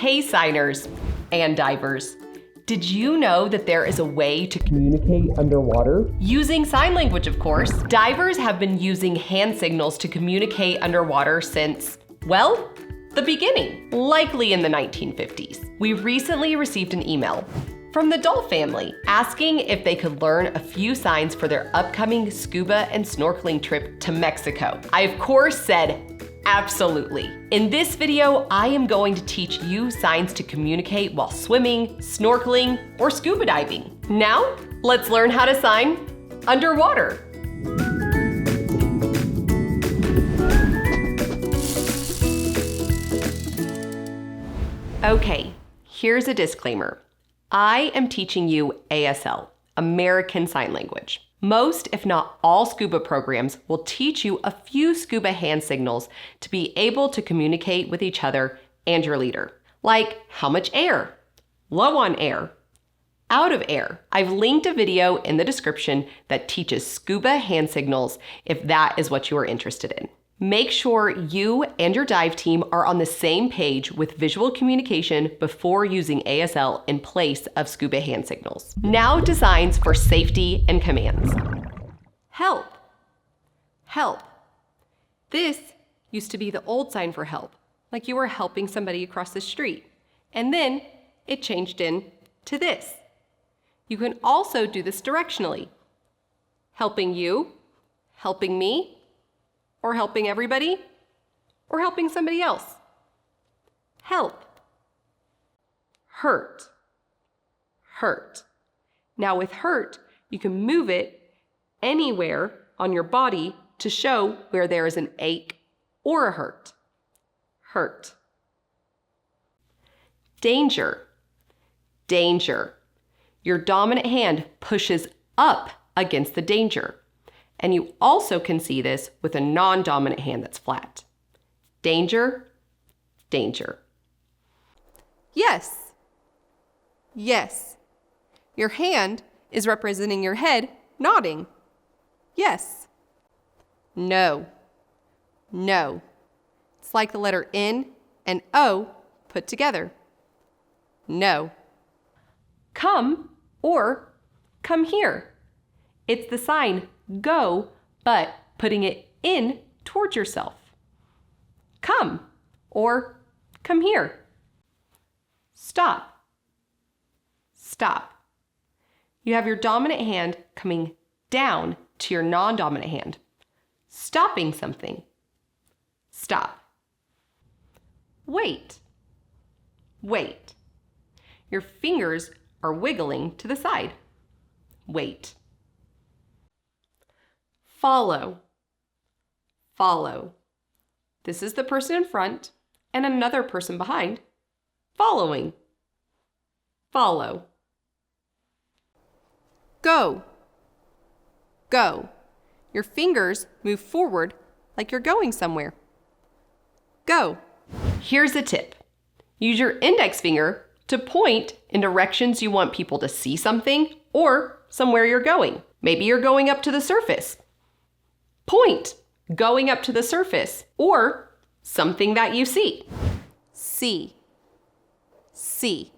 Hey signers and divers. Did you know that there is a way to communicate underwater? Using sign language, of course. Divers have been using hand signals to communicate underwater since, well, the beginning, likely in the 1950s. We recently received an email from the Doll family asking if they could learn a few signs for their upcoming scuba and snorkeling trip to Mexico. I, of course, said, absolutely. In this video, I am going to teach you signs to communicate while swimming, snorkeling, or scuba diving. Now, let's learn how to sign underwater. Okay, here's a disclaimer. I am teaching you ASL, American Sign Language. Most, if not all, scuba programs will teach you a few scuba hand signals to be able to communicate with each other and your leader. Like how much air, low on air, out of air. I've linked a video in the description that teaches scuba hand signals if that is what you are interested in. Make sure you and your dive team are on the same page with visual communication before using ASL in place of scuba hand signals. Now to signs for safety and commands. Help. Help. This used to be the old sign for help, like you were helping somebody across the street. And then it changed into this. You can also do this directionally. Helping you, helping me, or helping everybody, or helping somebody else. Help. Hurt. Hurt. Now with hurt, you can move it anywhere on your body to show where there is an ache or a hurt. Hurt. Danger. Danger. Your dominant hand pushes up against the danger. And you also can see this with a non-dominant hand that's flat. Danger, danger. Yes, yes. Your hand is representing your head nodding. Yes. No, no. It's like the letter N and O put together. No. Come or come here. It's the sign go, but putting it in towards yourself. Come, or come here. Stop. Stop. You have your dominant hand coming down to your non-dominant hand, stopping something. Stop. Wait. Wait. Your fingers are wiggling to the side. Wait. Follow. Follow. This is the person in front and another person behind. Following. Follow. Go. Go. Your fingers move forward like you're going somewhere. Go. Here's a tip. Use your index finger to point in directions you want people to see something or somewhere you're going. Maybe you're going up to the surface. Point, going up to the surface, or something that you see. See. See.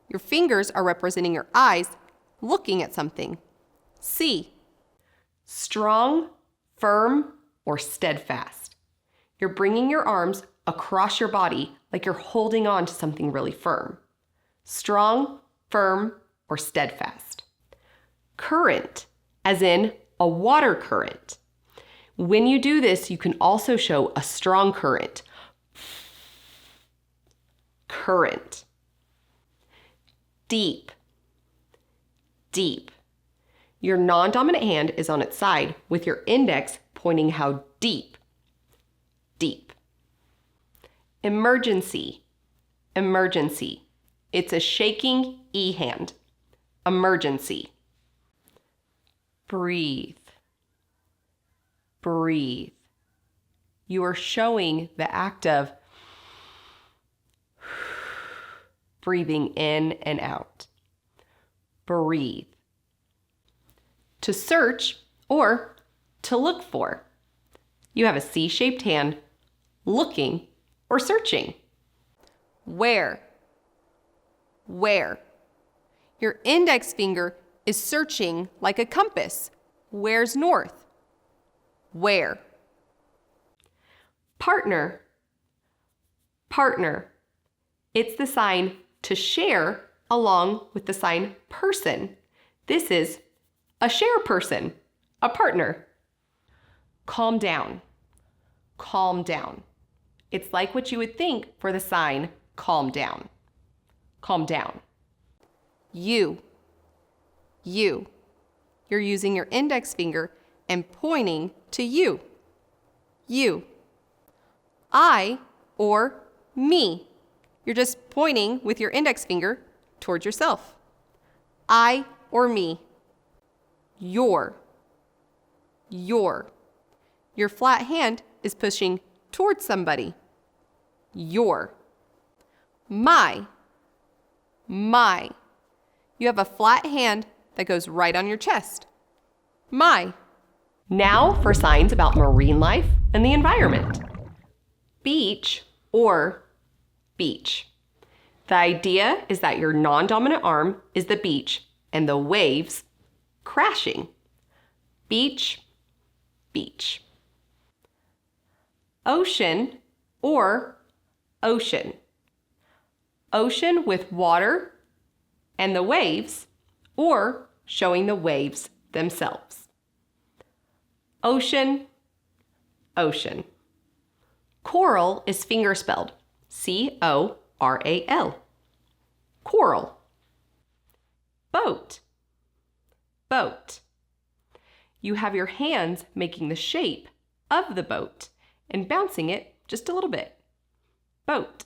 Your fingers are representing your eyes looking at something. See. Strong, firm, or steadfast. You're bringing your arms across your body like you're holding on to something really firm. Strong, firm, or steadfast. Current, as in a water current. When you do this, you can also show a strong current. Current. Deep. Deep. Your non-dominant hand is on its side with your index pointing how deep. Deep. Emergency. Emergency. It's a shaking E hand. Emergency. Breathe. Breathe. You are showing the act of breathing in and out. Breathe. To search or to look for. You have a C-shaped hand looking or searching. Where? Where? Your index finger is searching like a compass. Where's north? Where? Partner. Partner. It's the sign to share along with the sign person. This is a share person, a partner. Calm down. Calm down. It's like what you would think for the sign calm down. Calm down. You. You. You're using your index finger and pointing to you. You. I or me. You're just pointing with your index finger towards yourself. I or me. Your. Your. Your flat hand is pushing towards somebody. Your. My. My. You have a flat hand that goes right on your chest. My. Now for signs about marine life and the environment. Beach or beach. The idea is that your non-dominant arm is the beach and the waves crashing. Beach, beach. Ocean or ocean. Ocean with water and the waves, or showing the waves themselves. Ocean, ocean. Coral is fingerspelled, C-O-R-A-L. Coral. Boat, boat. You have your hands making the shape of the boat and bouncing it just a little bit. Boat.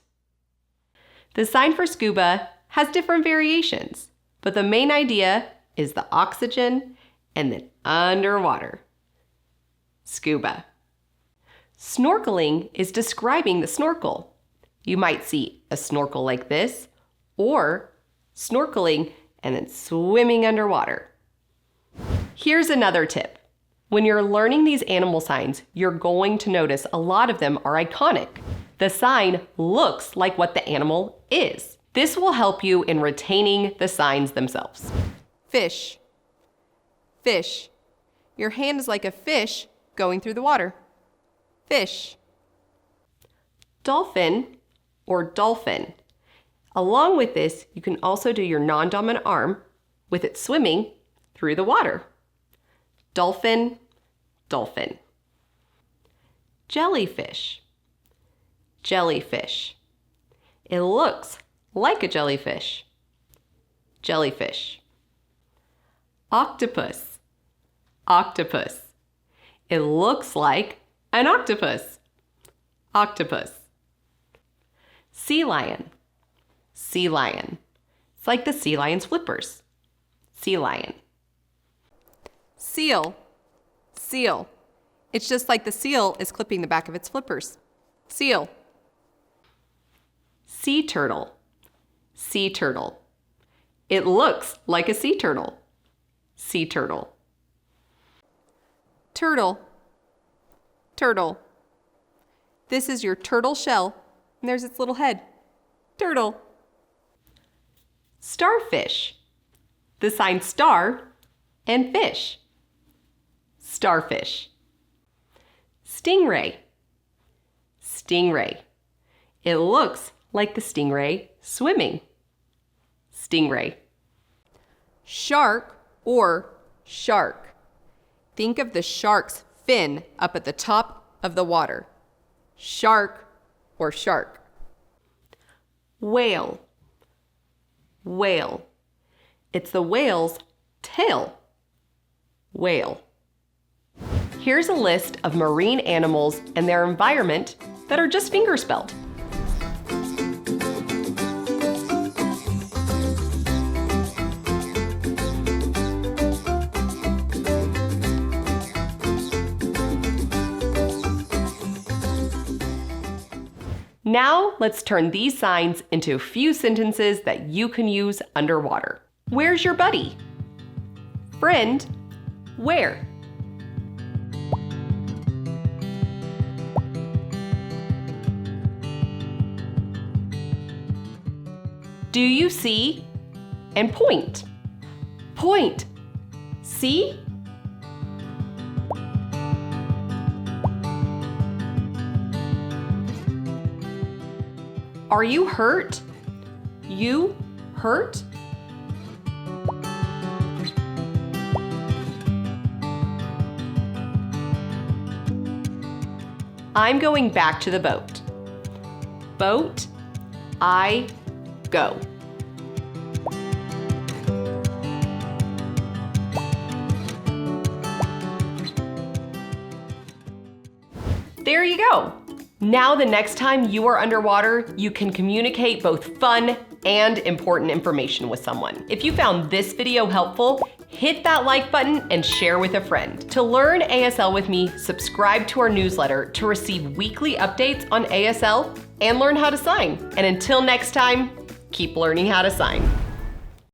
The sign for scuba has different variations, but the main idea is the oxygen and then underwater. Scuba. Snorkeling is describing the snorkel. You might see a snorkel like this, or snorkeling and then swimming underwater. Here's another tip. When you're learning these animal signs, you're going to notice a lot of them are iconic. The sign looks like what the animal is. This will help you in retaining the signs themselves. Fish. Fish. Your hand is like a fish going through the water. Fish. Dolphin or dolphin. Along with this, you can also do your non-dominant arm with it swimming through the water. Dolphin, dolphin. Jellyfish. Jellyfish. It looks like a jellyfish. Jellyfish. Octopus. Octopus. It looks like an octopus. Octopus. Sea lion. Sea lion. It's like the sea lion's flippers. Sea lion. Seal. Seal. It's just like the seal is clipping the back of its flippers. Seal. Sea turtle. Sea turtle. It looks like a sea turtle. Sea turtle. Turtle. Turtle. This is your turtle shell, and there's its little head. Turtle. Starfish. The sign star and fish. Starfish. Stingray. Stingray. It looks like the stingray swimming. Stingray. Shark or shark. Think of the shark's fin up at the top of the water. Shark or shark. Whale. Whale. It's the whale's tail. Whale. Here's a list of marine animals and their environment that are just fingerspelled. Now, let's turn these signs into a few sentences that you can use underwater. Where's your buddy? Friend, where? Do you see? And point. Point. See? Are you hurt? You hurt? I'm going back to the boat. Boat, I go. There you go. Now the next time you are underwater, you can communicate both fun and important information with someone. If you found this video helpful, hit that like button and share with a friend. To learn ASL with me, subscribe to our newsletter to receive weekly updates on ASL and learn how to sign. And until next time, keep learning how to sign.